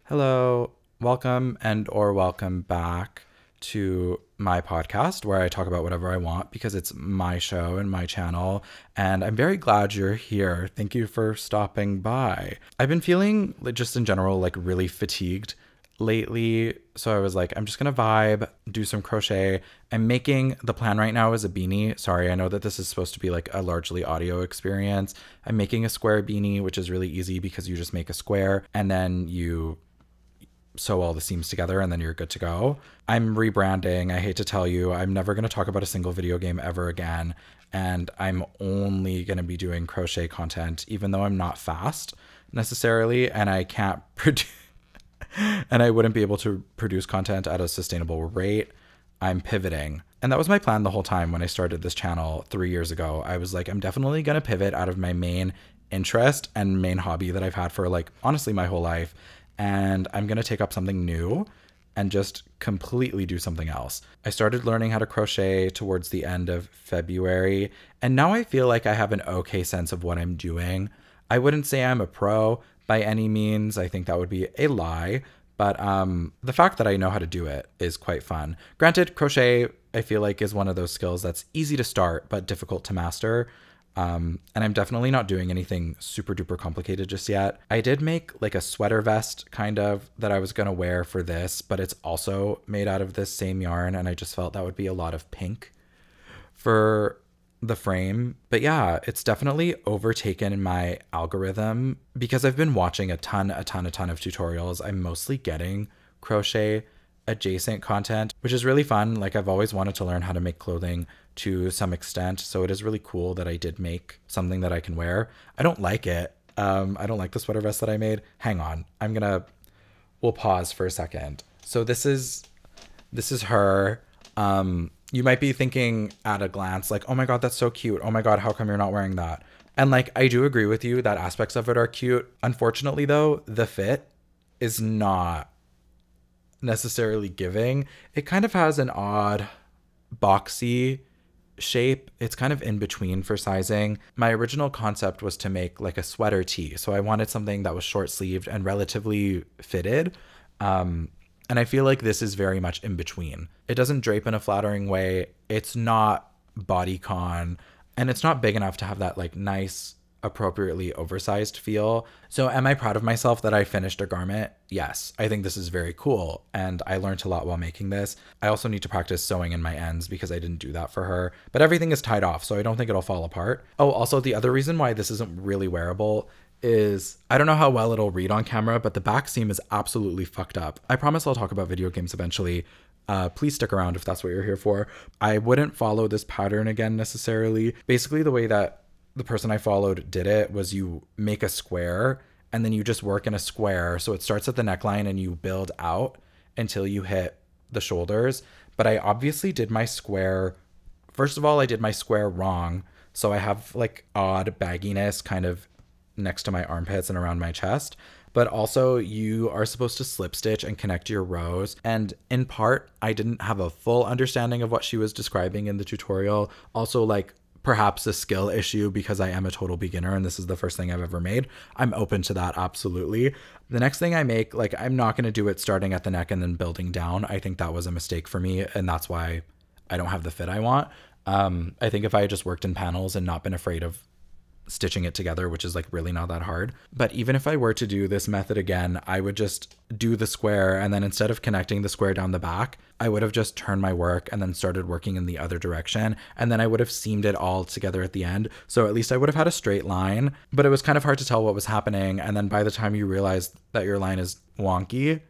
Hello, welcome or welcome back to my podcast where I talk about whatever I want because it's my show and my channel, and I'm very glad you're here. Thank you for stopping by. I've been feeling just in general really fatigued lately, so I was like, I'm just gonna vibe, do some crochet. The plan right now is a beanie. Sorry, I know that this is supposed to be like a largely audio experience. I'm making a square beanie, which is really easy because you just make a square and then you sew all the seams together and then you're good to go. I'm rebranding. I hate to tell you, I'm never going to talk about a single video game ever again. And I'm only going to be doing crochet content, even though I'm not fast necessarily. And I can't produce, and I wouldn't be able to produce content at a sustainable rate. I'm pivoting. And that was my plan the whole time when I started this channel 3 years ago. I was like, I'm definitely going to pivot out of my main interest and main hobby that I've had for honestly my whole life. And I'm going to take up something new and just completely do something else. I started learning how to crochet towards the end of February, and now I feel like I have an okay sense of what I'm doing. I wouldn't say I'm a pro by any means. I think that would be a lie, but the fact that I know how to do it is quite fun. Granted, crochet, I feel like, is one of those skills that's easy to start but difficult to master. And I'm definitely not doing anything super duper complicated just yet. I did make a sweater vest kind of that I was going to wear for this, but it's also made out of this same yarn. And I just felt that would be a lot of pink for the frame. But yeah, it's definitely overtaken my algorithm because I've been watching a ton of tutorials. I'm mostly getting crochet adjacent content, which is really fun. I've always wanted to learn how to make clothing to some extent, so it is really cool that I did make something that I can wear. I don't like it. I don't like the sweater vest that I made. Hang on, we'll pause for a second. So this is her. You might be thinking at a glance oh my god, that's so cute. Oh my god, how come you're not wearing that? And I do agree with you that aspects of it are cute. Unfortunately though, the fit is not necessarily giving. It kind of has an odd boxy shape. It's kind of in between for sizing. My original concept was to make a sweater tee, so I wanted something that was short sleeved and relatively fitted, and I feel like this is very much in between. It doesn't drape in a flattering way, it's not bodycon, and it's not big enough to have that nice appropriately oversized feel. So am I proud of myself that I finished a garment? Yes, I think this is very cool, and I learned a lot while making this. I also need to practice sewing in my ends because I didn't do that for her, but everything is tied off, so I don't think it'll fall apart. Oh, also the other reason why this isn't really wearable is I don't know how well it'll read on camera, but the back seam is absolutely fucked up. I promise I'll talk about video games eventually. Please stick around if that's what you're here for. I wouldn't follow this pattern again necessarily. Basically, the way that the person I followed did it was you make a square and then you just work in a square. So it starts at the neckline and you build out until you hit the shoulders. But I obviously did my square. First of all, I did my square wrong. So I have odd bagginess kind of next to my armpits and around my chest. But also you are supposed to slip stitch and connect your rows. And in part, I didn't have a full understanding of what she was describing in the tutorial. Also perhaps a skill issue because I am a total beginner and this is the first thing I've ever made. I'm open to that, absolutely. The next thing I make, I'm not going to do it starting at the neck and then building down. I think that was a mistake for me, and that's why I don't have the fit I want. I think if I had just worked in panels and not been afraid of stitching it together, which is really not that hard. But even if I were to do this method again, I would just do the square, and then instead of connecting the square down the back, I would have just turned my work and then started working in the other direction, and then I would have seamed it all together at the end. So at least I would have had a straight line, but it was kind of hard to tell what was happening, and then by the time you realize that your line is wonky,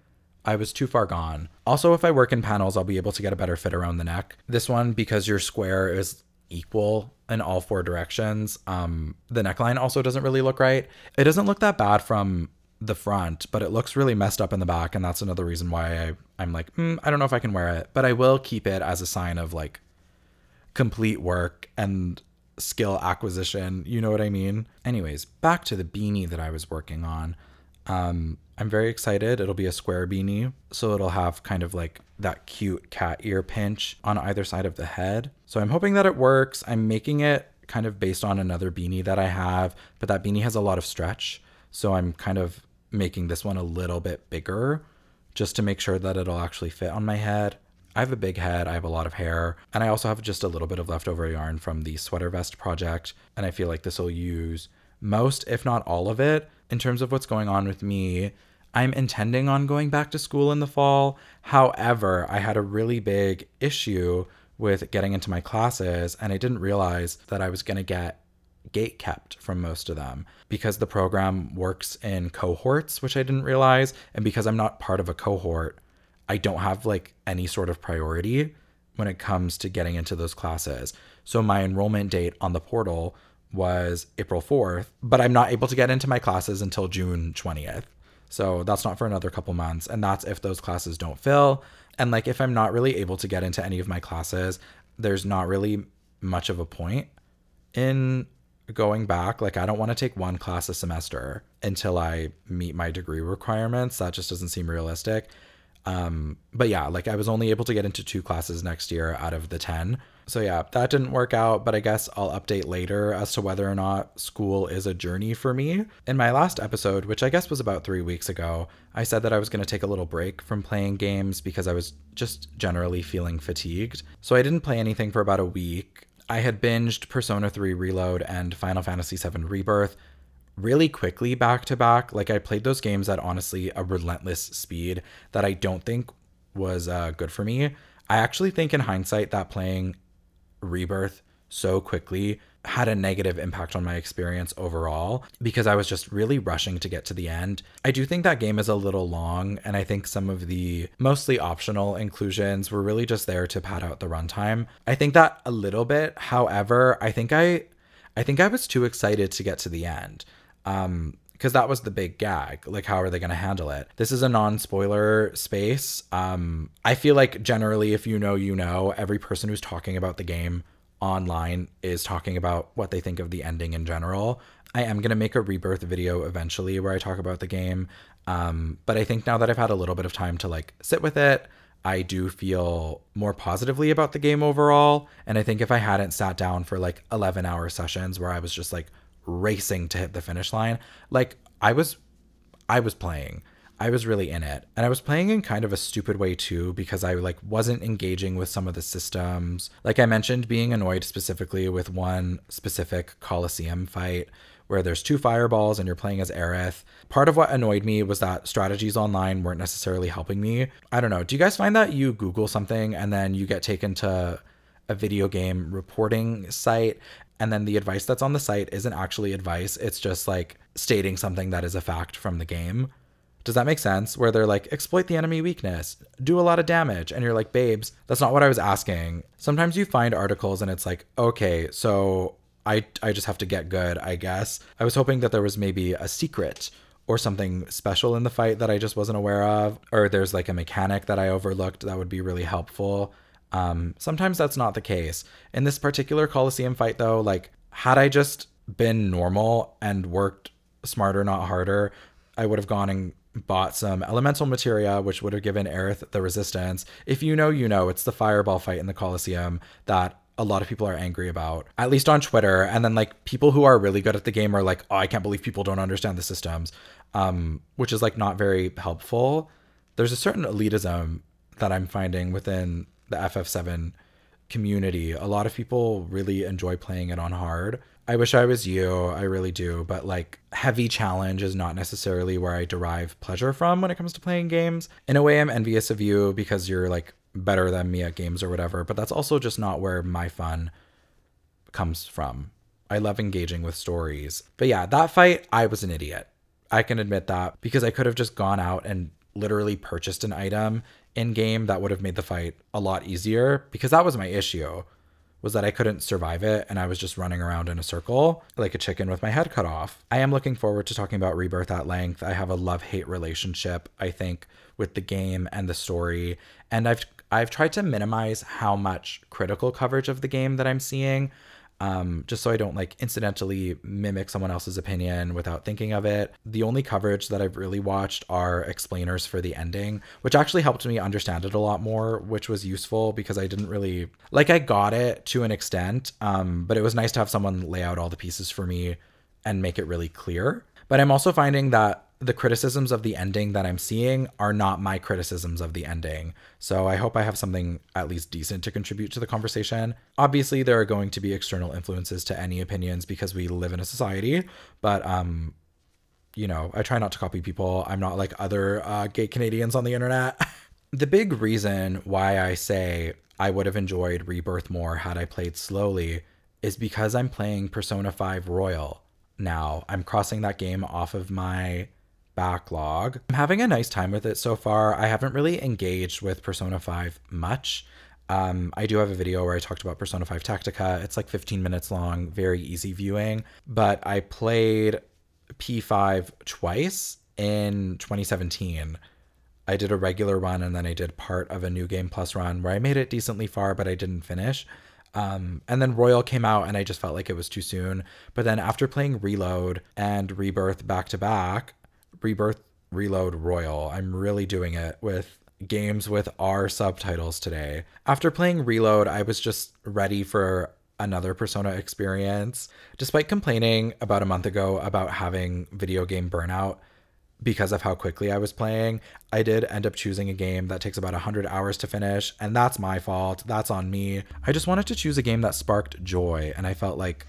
I was too far gone. Also, if I work in panels, I'll be able to get a better fit around the neck. This one, because your square is equal in all four directions, the neckline also doesn't really look right. It doesn't look that bad from the front, but it looks really messed up in the back, and that's another reason why I'm I don't know if I can wear it, but I will keep it as a sign of complete work and skill acquisition, you know what I mean? Anyways, back to the beanie that I was working on. I'm very excited. It'll be a square beanie, so it'll have kind of that cute cat ear pinch on either side of the head. So I'm hoping that it works. I'm making it kind of based on another beanie that I have, but that beanie has a lot of stretch. So I'm kind of making this one a little bit bigger just to make sure that it'll actually fit on my head. I have a big head, I have a lot of hair, and I also have just a little bit of leftover yarn from the sweater vest project, and I feel like this will use most, if not all of it. In terms of what's going on with me, I'm intending on going back to school in the fall. However, I had a really big issue with getting into my classes, and I didn't realize that I was going to get gate kept from most of them because the program works in cohorts, which I didn't realize. And because I'm not part of a cohort, I don't have like any sort of priority when it comes to getting into those classes. So my enrollment date on the portal was April 4th, but I'm not able to get into my classes until June 20th. So that's not for another couple months. And that's if those classes don't fill. And like, if I'm not really able to get into any of my classes, there's not really much of a point in going back. Like, I don't want to take one class a semester until I meet my degree requirements. That just doesn't seem realistic. But yeah, like I was only able to get into 2 classes next year out of the 10. So yeah, that didn't work out, but I guess I'll update later as to whether or not school is a journey for me. In my last episode, which I guess was about 3 weeks ago, I said that I was going to take a little break from playing games because I was just generally feeling fatigued. So I didn't play anything for about a week. I had binged Persona 3 Reload and Final Fantasy 7 Rebirth really quickly back to back. Like, I played those games at honestly a relentless speed that I don't think was good for me. I actually think in hindsight that playing Rebirth so quickly had a negative impact on my experience overall because I was just really rushing to get to the end. I do think that game is a little long, and I think some of the mostly optional inclusions were really just there to pad out the runtime. I think that a little bit. However, I think I was too excited to get to the end. Because that was the big gag. Like, how are they going to handle it? This is a non-spoiler space. I feel like generally, if you know, you know, every person who's talking about the game online is talking about what they think of the ending in general. I am going to make a Rebirth video eventually where I talk about the game. But I think now that I've had a little bit of time to like sit with it, I do feel more positively about the game overall. And I think if I hadn't sat down for like 11-hour sessions where I was just like racing to hit the finish line, like I was playing. I was really in it. And I was playing in kind of a stupid way too, because I like wasn't engaging with some of the systems. Like I mentioned, being annoyed specifically with one specific Coliseum fight where there's 2 fireballs and you're playing as Aerith. Part of what annoyed me was that strategies online weren't necessarily helping me. I don't know. Do you guys find that you Google something and then you get taken to a video game reporting site, and then the advice that's on the site isn't actually advice? It's just like stating something that is a fact from the game. Does that make sense? Where they're like, exploit the enemy weakness, do a lot of damage. And you're like, babes, that's not what I was asking. Sometimes you find articles and it's like, okay, so I just have to get good, I guess. I was hoping that there was maybe a secret or something special in the fight that I just wasn't aware of. Or there's like a mechanic that I overlooked that would be really helpful. Sometimes that's not the case. In this particular Coliseum fight though, like had I just been normal and worked smarter, not harder, I would have gone and bought some elemental materia, which would have given Aerith the resistance. If you know, you know, it's the fireball fight in the Coliseum that a lot of people are angry about, at least on Twitter. And then like people who are really good at the game are like, oh, I can't believe people don't understand the systems, which is like not very helpful. There's a certain elitism that I'm finding within the FF7 community. A lot of people really enjoy playing it on hard. I wish I was you, I really do, but like heavy challenge is not necessarily where I derive pleasure from when it comes to playing games. In a way, I'm envious of you because you're like better than me at games or whatever, but that's also just not where my fun comes from. I love engaging with stories. But yeah, that fight, I was an idiot. I can admit that, because I could have just gone out and literally purchased an item in game that would have made the fight a lot easier, because that was my issue, was that I couldn't survive it and I was just running around in a circle like a chicken with my head cut off. I am looking forward to talking about Rebirth at length. I have a love-hate relationship, I think, with the game and the story, and I've tried to minimize how much critical coverage of the game that I'm seeing, just so I don't like incidentally mimic someone else's opinion without thinking of it. The only coverage that I've really watched are explainers for the ending, which actually helped me understand it a lot more, which was useful because I didn't really, like, I got it to an extent, but it was nice to have someone lay out all the pieces for me and make it really clear. But I'm also finding that the criticisms of the ending that I'm seeing are not my criticisms of the ending. So I hope I have something at least decent to contribute to the conversation. Obviously, there are going to be external influences to any opinions because we live in a society, but you know, I try not to copy people. I'm not like other gay Canadians on the internet. The big reason why I say I would have enjoyed Rebirth more had I played slowly is because I'm playing Persona 5 Royal now. I'm crossing that game off of my backlog. I'm having a nice time with it so far. I haven't really engaged with Persona 5 much. I do have a video where I talked about Persona 5 Tactica. It's like 15 minutes long, very easy viewing. But I played P5 twice in 2017. I did a regular run and then I did part of a New Game Plus run where I made it decently far, but I didn't finish. And then Royal came out and I just felt like it was too soon. But then after playing Reload and Rebirth back to back, Rebirth, Reload, Royal, I'm really doing it with games with R subtitles today. After playing Reload, I was just ready for another Persona experience. Despite complaining about a month ago about having video game burnout because of how quickly I was playing, I did end up choosing a game that takes about 100 hours to finish, and that's my fault. That's on me. I just wanted to choose a game that sparked joy, and I felt like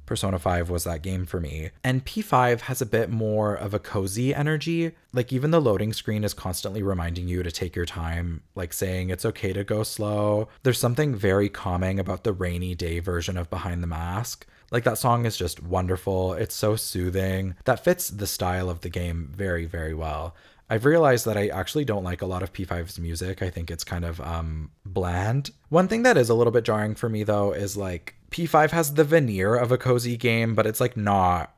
Persona 5 was that game for me. And P5 has a bit more of a cozy energy. Like even the loading screen is constantly reminding you to take your time, like saying it's okay to go slow. There's something very calming about the rainy day version of Behind the Mask. Like that song is just wonderful. It's so soothing. That fits the style of the game very, very well. I've realized that I actually don't like a lot of P5's music. I think it's kind of bland. One thing that is a little bit jarring for me though is like P5 has the veneer of a cozy game, but it's like not.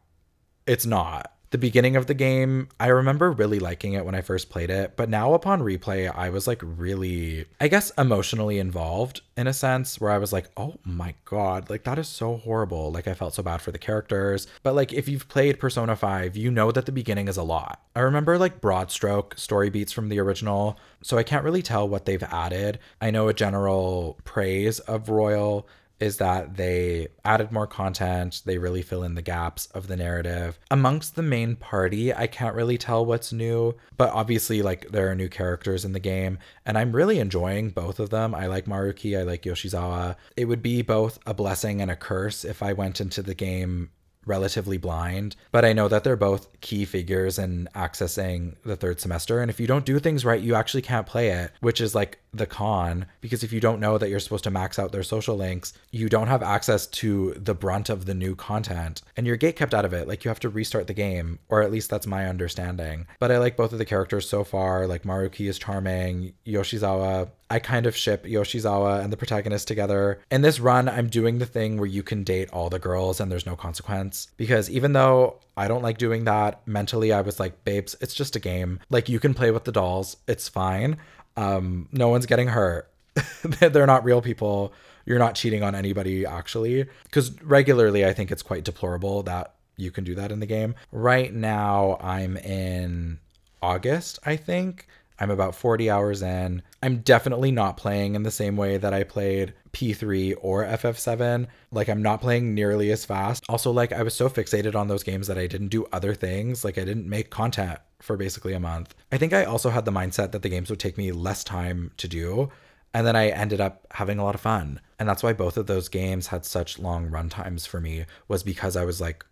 It's not. The beginning of the game, I remember really liking it when I first played it, but now upon replay, I was like really, I guess, emotionally involved in a sense where I was like, oh my God, like that is so horrible. Like I felt so bad for the characters. But like if you've played Persona 5, you know that the beginning is a lot. I remember like broad stroke story beats from the original, so I can't really tell what they've added. I know a general praise of Royal is that they added more content. They really fill in the gaps of the narrative. Amongst the main party, I can't really tell what's new, but obviously like there are new characters in the game and I'm really enjoying both of them. I like Maruki, I like Yoshizawa. It would be both a blessing and a curse if I went into the game relatively blind, but I know that they're both key figures in accessing the third semester, and if you don't do things right, you actually can't play it, which is like the con, because if you don't know that you're supposed to max out their social links, you don't have access to the brunt of the new content, and you're gate kept out of it. Like you have to restart the game, or at least that's my understanding. But I like both of the characters so far. Like Maruki is charming. Yoshizawa, I kind of ship Yoshizawa and the protagonist together. In this run, I'm doing the thing where you can date all the girls and there's no consequence. Because even though I don't like doing that, mentally I was like, babes, it's just a game. Like you can play with the dolls. It's fine. No one's getting hurt. They're not real people. You're not cheating on anybody actually. Because regularly I think it's quite deplorable that you can do that in the game. Right now I'm in August, I think. I'm about 40 hours in. I'm definitely not playing in the same way that I played P3 or FF7. Like I'm not playing nearly as fast. Also, like I was so fixated on those games that I didn't do other things. Like I didn't make content for basically a month. I think I also had the mindset that the games would take me less time to do. And then I ended up having a lot of fun. And that's why both of those games had such long run times for me, was because I was like,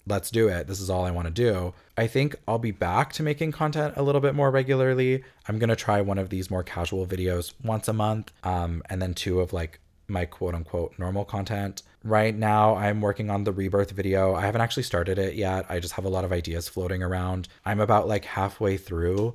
let's do it. This is all I want to do. I think I'll be back to making content a little bit more regularly. I'm going to try one of these more casual videos once a month, and then 2 of like my quote unquote normal content. Right now I'm working on the Rebirth video. I haven't actually started it yet. I just have a lot of ideas floating around. I'm about like halfway through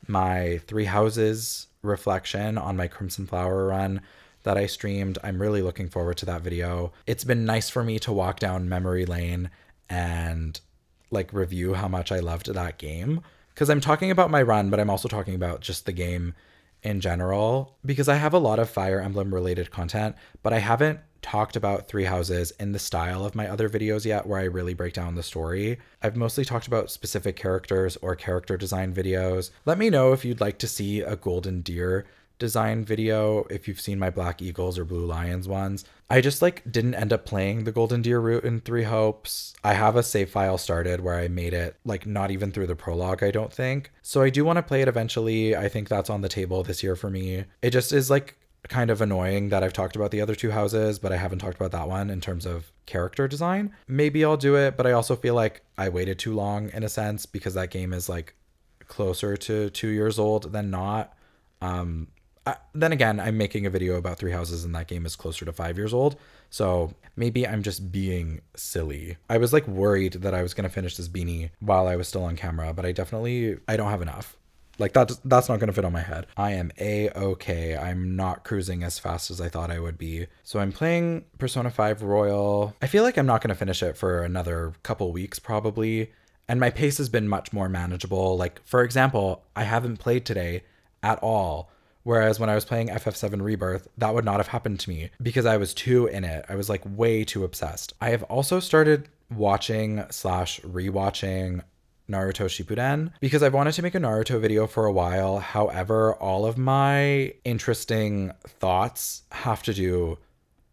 my 3 houses reflection on my Crimson Flower run that I streamed. I'm really looking forward to that video. It's been nice for me to walk down memory lane and like review how much I loved that game, because I'm talking about my run, but I'm also talking about just the game in general, because I have a lot of Fire Emblem related content, but I haven't talked about 3 houses in the style of my other videos yet, where I really break down the story. I've mostly talked about specific characters or character design videos. Let me know if you'd like to see a Golden Deer design video, if you've seen my Black Eagles or Blue Lions ones. I just like didn't end up playing the Golden Deer route in Three Hopes. I have a save file started where I made it like not even through the prologue, I don't think. So I do want to play it eventually. I think that's on the table this year for me. It just is like kind of annoying that I've talked about the other two houses, but I haven't talked about that one in terms of character design. Maybe I'll do it, but I also feel like I waited too long in a sense because that game is like closer to 2 years old than not. Then again, I'm making a video about Three Houses and that game is closer to 5 years old. So maybe I'm just being silly. I was like worried that I was going to finish this beanie while I was still on camera, but I don't have enough. Like that's not going to fit on my head. I am A-okay. I'm not cruising as fast as I thought I would be. So I'm playing Persona 5 Royal. I feel like I'm not going to finish it for another couple weeks probably. And my pace has been much more manageable. Like, for example, I haven't played today at all. Whereas when I was playing FF7 Rebirth, that would not have happened to me because I was too in it. I was like way too obsessed. I have also started watching / rewatching Naruto Shippuden because I've wanted to make a Naruto video for a while. However, all of my interesting thoughts have to do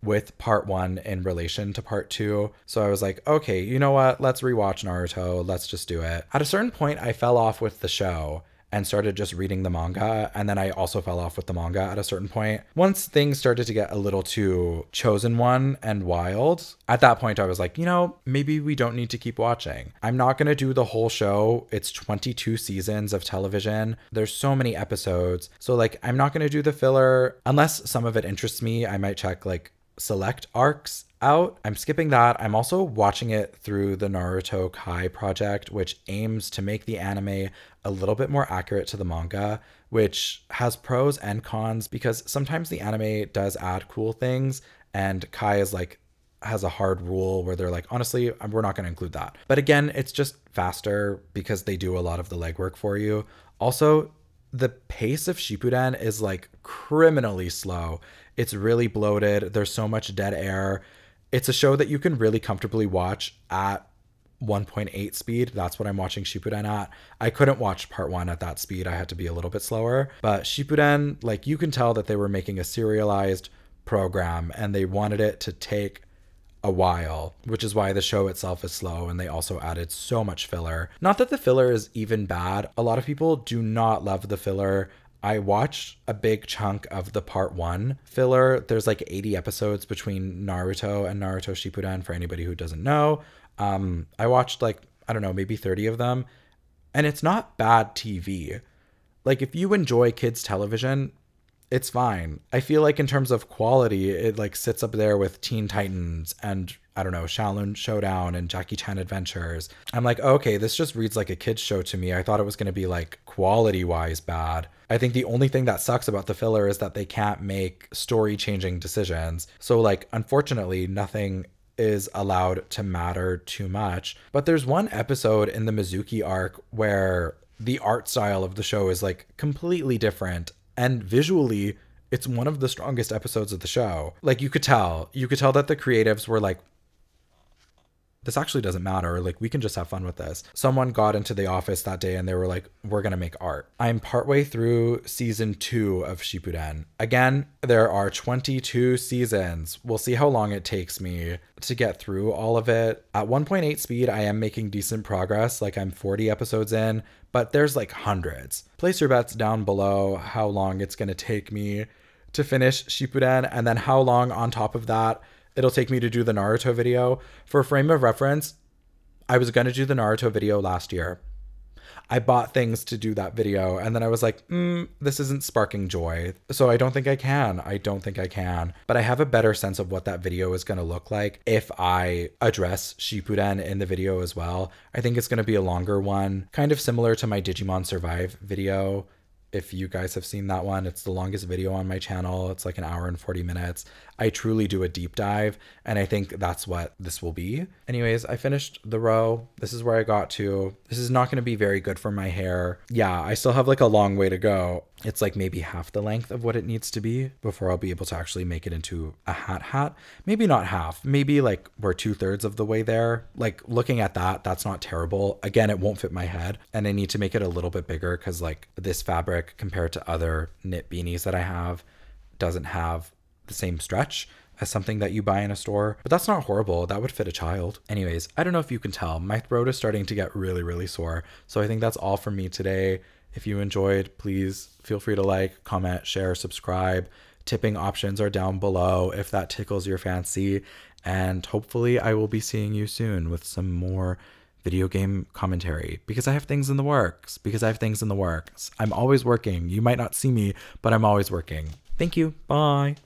with part 1 in relation to part 2. So I was like, okay, you know what? Let's rewatch Naruto. Let's just do it. At a certain point, I fell off with the show and started just reading the manga. And then I also fell off with the manga at a certain point. Once things started to get a little too chosen one and wild, at that point I was like, you know, maybe we don't need to keep watching. I'm not going to do the whole show. It's 22 seasons of television. There's so many episodes. So like, I'm not going to do the filler unless some of it interests me. I might check like select arcs out. I'm skipping that. I'm also watching it through the Naruto Kai project, which aims to make the anime a little bit more accurate to the manga, which has pros and cons because sometimes the anime does add cool things and Kai is like has a hard rule where they're like, honestly, we're not going to include that. But again, it's just faster because they do a lot of the legwork for you. Also, the pace of Shippuden is like criminally slow. It's really bloated. There's so much dead air. It's a show that you can really comfortably watch at 1.8 speed. That's what I'm watching Shippuden at. I couldn't watch part 1 at that speed. I had to be a little bit slower. But Shippuden, like you can tell that they were making a serialized program and they wanted it to take a while, which is why the show itself is slow, and they also added so much filler. Not that the filler is even bad. A lot of people do not love the filler. I watched a big chunk of the part 1 filler. There's like 80 episodes between Naruto and Naruto Shippuden for anybody who doesn't know. I watched like, I don't know, maybe 30 of them, and it's not bad TV. Like if you enjoy kids television, it's fine. I feel like in terms of quality, it like sits up there with Teen Titans and I don't know, Shaolin Showdown and Jackie Chan Adventures. I'm like, okay, this just reads like a kid's show to me. I thought it was going to be like quality wise bad. I think the only thing that sucks about the filler is that they can't make story changing decisions. So like, unfortunately, nothing is allowed to matter too much. But there's one episode in the Mizuki arc where the art style of the show is like completely different. And visually, it's one of the strongest episodes of the show. Like you could tell that the creatives were like, this actually doesn't matter. Like we can just have fun with this. Someone got into the office that day and they were like, we're going to make art. I'm partway through season 2 of Shippuden. Again, there are 22 seasons. We'll see how long it takes me to get through all of it. At 1.8 speed, I am making decent progress. Like I'm 40 episodes in, but there's like hundreds. Place your bets down below how long it's going to take me to finish Shippuden, and then how long on top of that it'll take me to do the Naruto video. For a frame of reference, I was going to do the Naruto video last year. I bought things to do that video, and then I was like, this isn't sparking joy. So I don't think I can. But I have a better sense of what that video is going to look like if I address Shippuden in the video as well. I think it's going to be a longer one, kind of similar to my Digimon Survive video. If you guys have seen that one, it's the longest video on my channel. It's like 1 hour and 40 minutes. I truly do a deep dive, and I think that's what this will be. Anyways, I finished the row. This is where I got to. This is not going to be very good for my hair. Yeah, I still have like a long way to go. It's like maybe half the length of what it needs to be before I'll be able to actually make it into a hat. Maybe not half, maybe like we're 2/3 of the way there. Like looking at that, that's not terrible. Again, it won't fit my head, and I need to make it a little bit bigger because like this fabric compared to other knit beanies that I have doesn't have the same stretch as something that you buy in a store, but that's not horrible. That would fit a child. Anyways, I don't know if you can tell, my throat is starting to get really, really sore. So I think that's all from me today. If you enjoyed, please feel free to like, comment, share, subscribe. Tipping options are down below if that tickles your fancy. And hopefully I will be seeing you soon with some more video game commentary because I have things in the works. I'm always working. You might not see me, but I'm always working. Thank you. Bye.